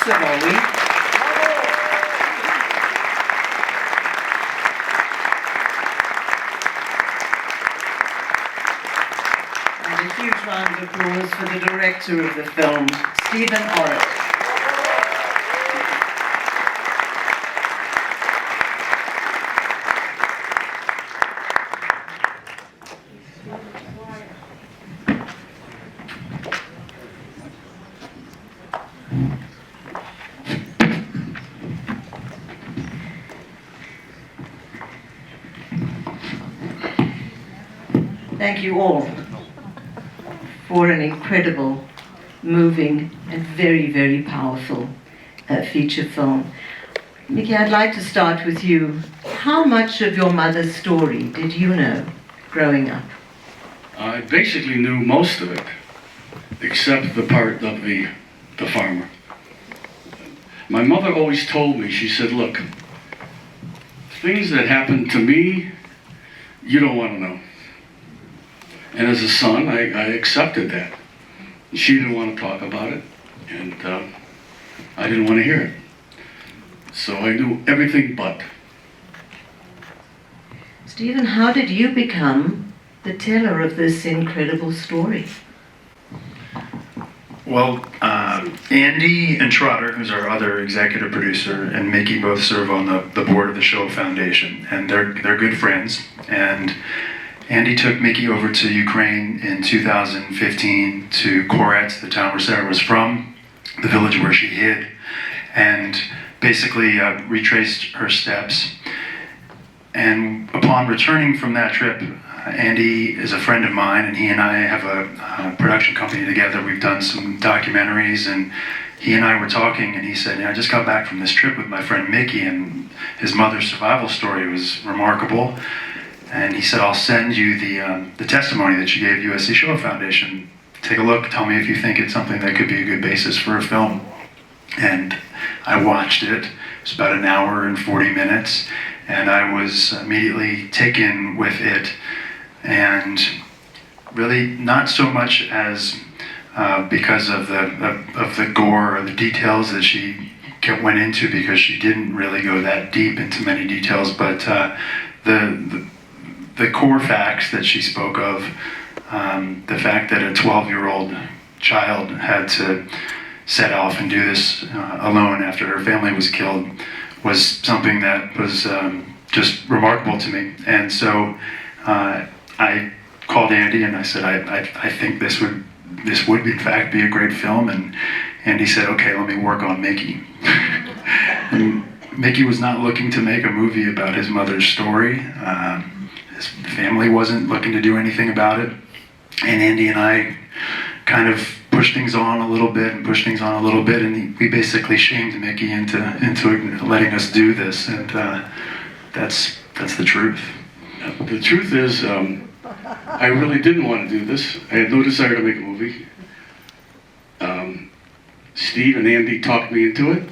So are we. And a huge round of applause for the director of the film, Stephen Orrick. Thank you all for an incredible, moving, and very, very powerful feature film. Mickey, I'd like to start with you. How much of your mother's story did you know growing up? I basically knew most of it, except the part of the farmer. My mother always told me, she said, look, things that happened to me, you don't want to know. And as a son, I accepted that. She didn't want to talk about it, and I didn't want to hear it. So I knew everything but. Stephen, how did you become the teller of this incredible story? Well, Andy and Trotter, who's our other executive producer, and Mickey both serve on the board of the Show Foundation, and they're good friends. And Andy took Mickey over to Ukraine in 2015 to Korets, the town where Sara was from, the village where she hid, and basically retraced her steps. And upon returning from that trip, Andy is a friend of mine, and he and I have a production company together. We've done some documentaries, and he and I were talking, and he said, I just got back from this trip with my friend Mickey, and his mother's survival story was remarkable. And he said, I'll send you the testimony that she gave USC Show Foundation. Take a look, tell me if you think it's something that could be a good basis for a film. And I watched it. It was about an hour and 40 minutes. And I was immediately taken with it. And really not so much as because of the gore or the details that she went into, because she didn't really go that deep into many details, but the core facts that she spoke of, the fact that a 12-year-old child had to set off and do this alone after her family was killed, was something that was just remarkable to me. And so I called Andy and I said, I think this would in fact be a great film. And Andy said, okay, let me work on Mickey. And Mickey was not looking to make a movie about his mother's story. His family wasn't looking to do anything about it. And Andy and I kind of pushed things on a little bit, and we basically shamed Mickey into letting us do this, and that's the truth. The truth is, I really didn't want to do this. I had no desire to make a movie. Steve and Andy talked me into it,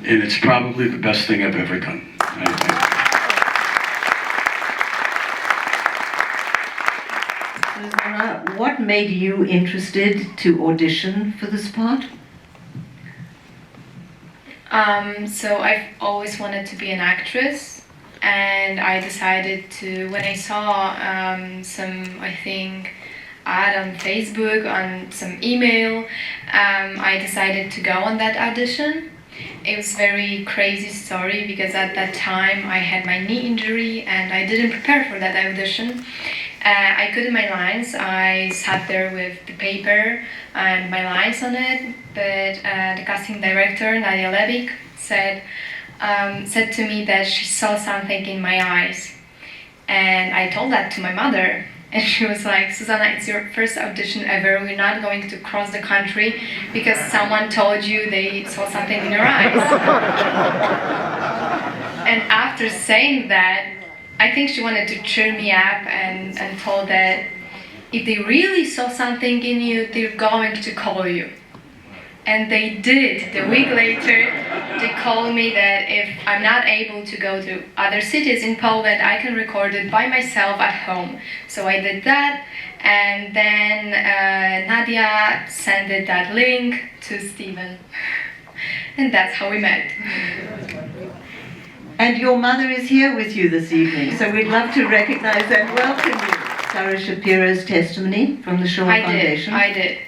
and it's probably the best thing I've ever done. Sara, what made you interested to audition for this part? So I've always wanted to be an actress, and I decided to, when I saw some, I think, ad on Facebook, on some email, I decided to go on that audition. It was a very crazy story because at that time I had my knee injury and I didn't prepare for that audition. I couldn't my lines. I sat there with the paper and my lines on it, but the casting director, Nadia Lebik, said to me that she saw something in my eyes. And I told that to my mother. And she was like, Susanna, it's your first audition ever. We're not going to cross the country because someone told you they saw something in your eyes. And after saying that, I think she wanted to cheer me up and told that if they really saw something in you, they're going to call you. And they did. The week later, they called me that if I'm not able to go to other cities in Poland, I can record it by myself at home. So I did that, and then Nadia sent that link to Steven. and that's how we met. And your mother is here with you this evening, so we'd love to recognize and welcome you. Sara Shapiro's testimony from the Shaw Foundation. I did.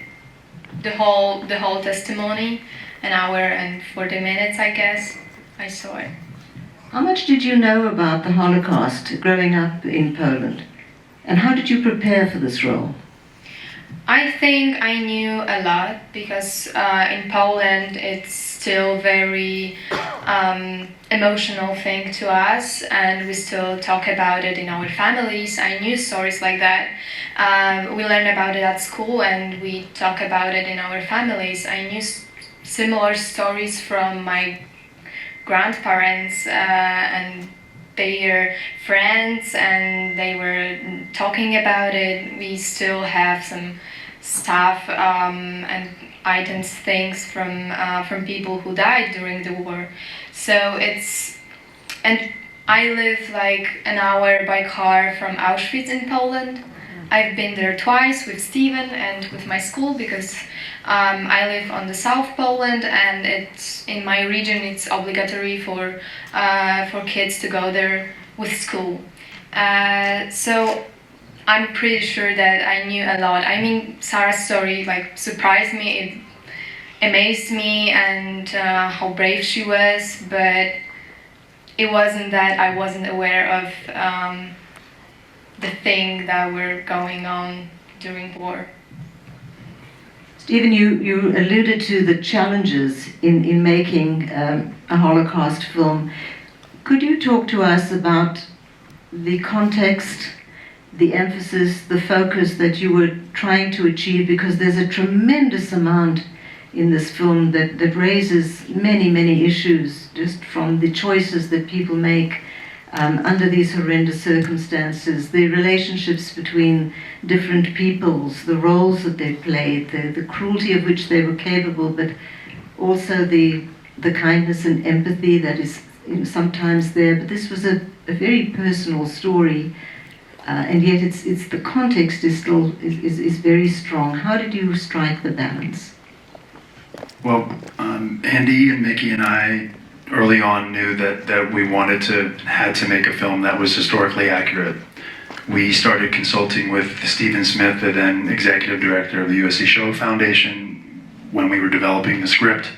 The whole testimony, an hour and 40 minutes, I guess. I saw it. How much did you know about the Holocaust growing up in Poland? And how did you prepare for this role? I think I knew a lot because in Poland it's still very emotional thing to us, and we still talk about it in our families. I knew stories like that. We learn about it at school and we talk about it in our families. I knew similar stories from my grandparents and their friends, and they were talking about it. We still have some stuff and items, things from people who died during the war. So and I live like an hour by car from Auschwitz in Poland. I've been there twice with Steven and with my school because I live on the South Poland, and it's in my region. It's obligatory for kids to go there with school. So I'm pretty sure that I knew a lot. I mean, Sara's story like surprised me. It amazed me, and how brave she was. But it wasn't that I wasn't aware of the thing that were going on during war. Stephen, you alluded to the challenges in making a Holocaust film. Could you talk to us about the context, the emphasis, the focus that you were trying to achieve? Because there's a tremendous amount in this film that raises many, many issues, just from the choices that people make under these horrendous circumstances, the relationships between different peoples, the roles that they played, the cruelty of which they were capable, but also the kindness and empathy that is sometimes there. But this was a very personal story, and yet it's the context is still is very strong. How did you strike the balance? Well, Andy and Mickey and I early on knew that we had to make a film that was historically accurate. We started consulting with Stephen Smith, the then executive director of the USC Show Foundation, when we were developing the script.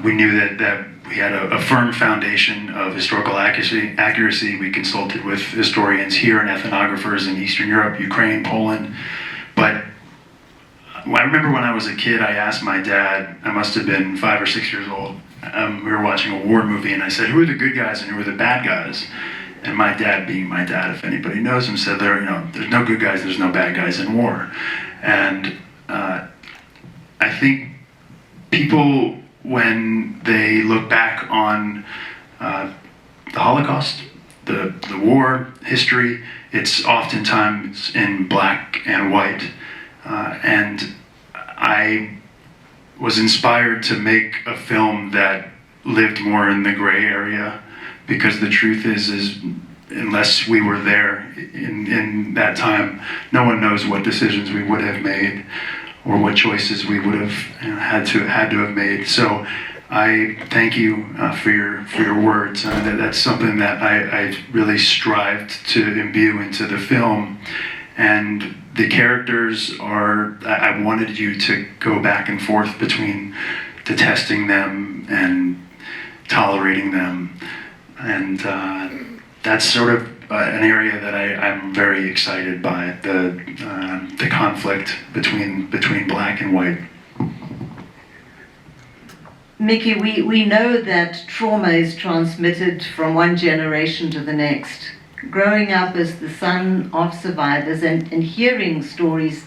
We knew that we had a firm foundation of historical accuracy. We consulted with historians here and ethnographers in Eastern Europe, Ukraine, Poland. But I remember when I was a kid, I asked my dad, I must have been 5 or 6 years old, we were watching a war movie, and I said, who are the good guys and who are the bad guys? And my dad, being my dad, if anybody knows him, said, there's no good guys, there's no bad guys in war. And I think people, when they look back on the Holocaust, the war history, it's oftentimes in black and white. And I was inspired to make a film that lived more in the gray area, because the truth is unless we were there in that time, no one knows what decisions we would have made or what choices we would have had to have made. So I thank you for your words. That's something that I really strived to imbue into the film. And the characters I wanted you to go back and forth between detesting them and tolerating them. And that's sort of an area that I'm very excited by, the conflict between black and white. Mickey, we know that trauma is transmitted from one generation to the next. Growing up as the son of survivors and hearing stories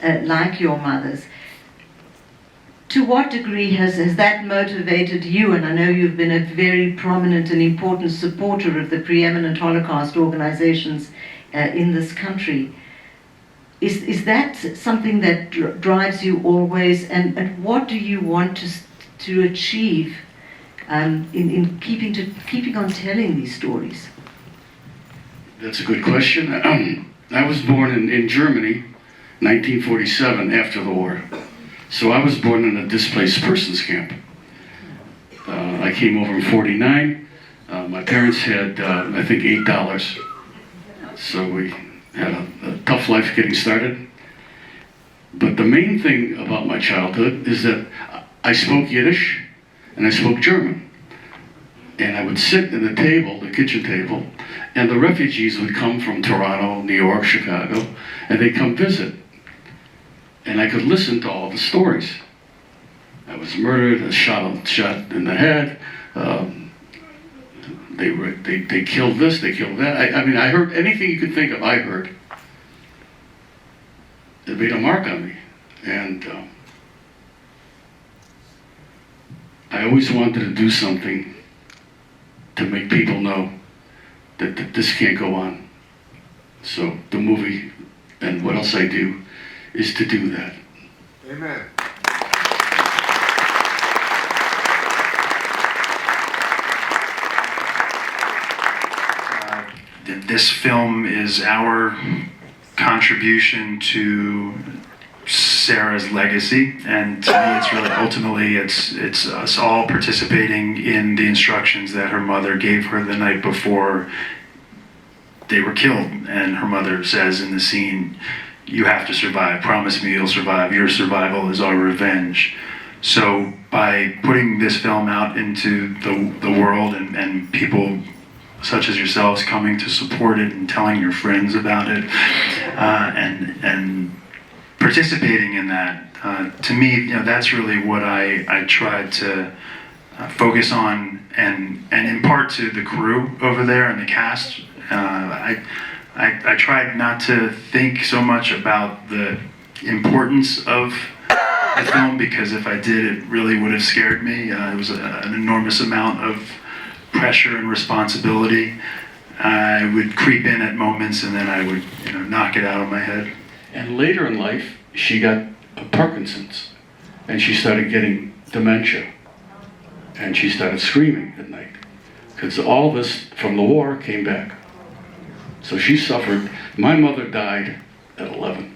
like your mother's, to what degree has that motivated you? And I know you've been a very prominent and important supporter of the preeminent Holocaust organizations in this country. Is that something that drives you always? And what do you want to achieve in keeping on telling these stories? That's a good question. I was born in Germany, 1947, after the war. So I was born in a displaced persons camp. I came over in '49. My parents had, I think, $8. So we had a tough life getting started. But the main thing about my childhood is that I spoke Yiddish and I spoke German. And I would sit at the table, the kitchen table, and the refugees would come from Toronto, New York, Chicago, and they'd come visit. And I could listen to all the stories. I was murdered, shot in the head. They killed this, they killed that. I mean, I heard anything you could think of. I heard. It made a mark on me, and I always wanted to do something to make people know that this can't go on. So the movie and what else I do is to do that. Amen. This film is our contribution to Sara's legacy, and to me it's really ultimately it's us all participating in the instructions that her mother gave her the night before they were killed. And her mother says in the scene, "You have to survive, promise me you'll survive, your survival is our revenge." So by putting this film out into the world, and people such as yourselves coming to support it and telling your friends about it, and participating in that, to me, that's really what I tried to focus on and impart to the crew over there and the cast. I tried not to think so much about the importance of the film, because if I did, it really would have scared me. It was an enormous amount of pressure and responsibility. I would creep in at moments, and then I would knock it out of my head. And later in life, she got Parkinson's, and she started getting dementia, and she started screaming at night, because all this from the war came back. So she suffered. My mother died at 11.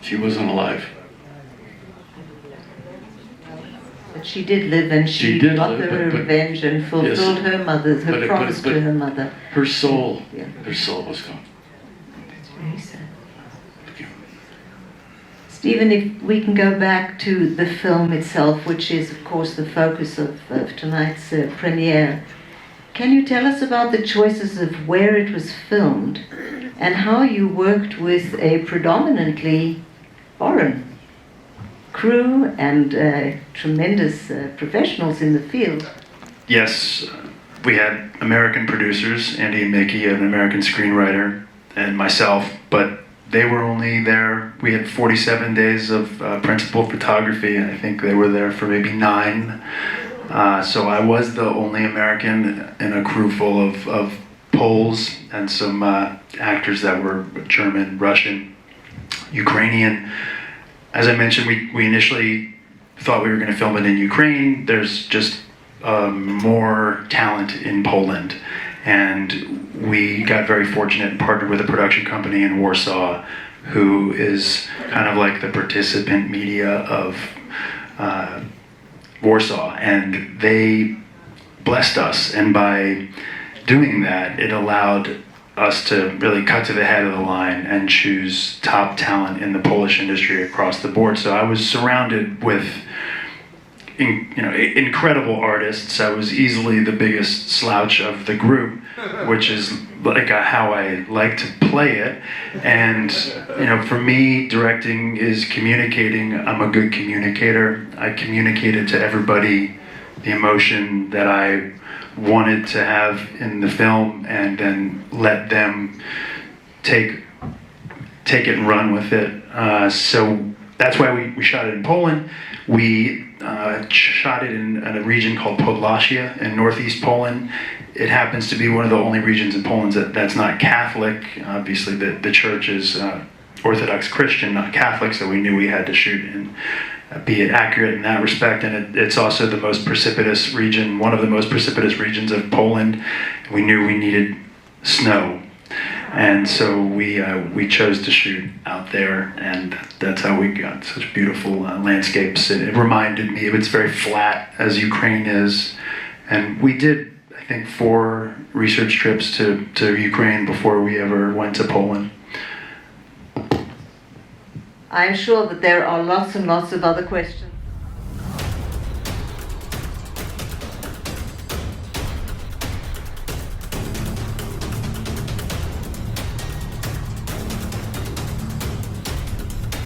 She wasn't alive. But she did live, and she did got live, her but- revenge and fulfilled Yes. her mother's, her But- promise but- to her mother. Her soul, Yeah. her soul was gone. That's very sad. Stephen, if we can go back to the film itself, which is, of course, the focus of tonight's premiere. Can you tell us about the choices of where it was filmed and how you worked with a predominantly foreign crew and tremendous professionals in the field? Yes, we had American producers, Andy and Mickey, an American screenwriter, and myself, but they were only there. We had 47 days of principal photography, and I think they were there for maybe 9. So I was the only American in a crew full of Poles and some actors that were German, Russian, Ukrainian. As I mentioned, we initially thought we were going to film it in Ukraine. There's just more talent in Poland. And we got very fortunate and partnered with a production company in Warsaw, who is kind of like the participant media of Warsaw. And they blessed us. And by doing that, it allowed us to really cut to the head of the line and choose top talent in the Polish industry across the board. So I was surrounded with incredible artists. I was easily the biggest slouch of the group, which is like how I like to play it. And for me, directing is communicating. I'm a good communicator. I communicated to everybody the emotion that I wanted to have in the film, and then let them take it and run with it. So that's why we shot it in Poland. We shot it in a region called Podlasia in northeast Poland. It happens to be one of the only regions in Poland that's not Catholic. Obviously, the church is Orthodox Christian, not Catholic, so we knew we had to shoot and be accurate in that respect. And it's also the most precipitous region, one of the most precipitous regions of Poland. We knew we needed snow. And so we chose to shoot out there, and that's how we got such beautiful landscapes. It reminded me, it's very flat as Ukraine is, and we did, I think, 4 research trips to Ukraine before we ever went to Poland. I'm sure that there are lots and lots of other questions.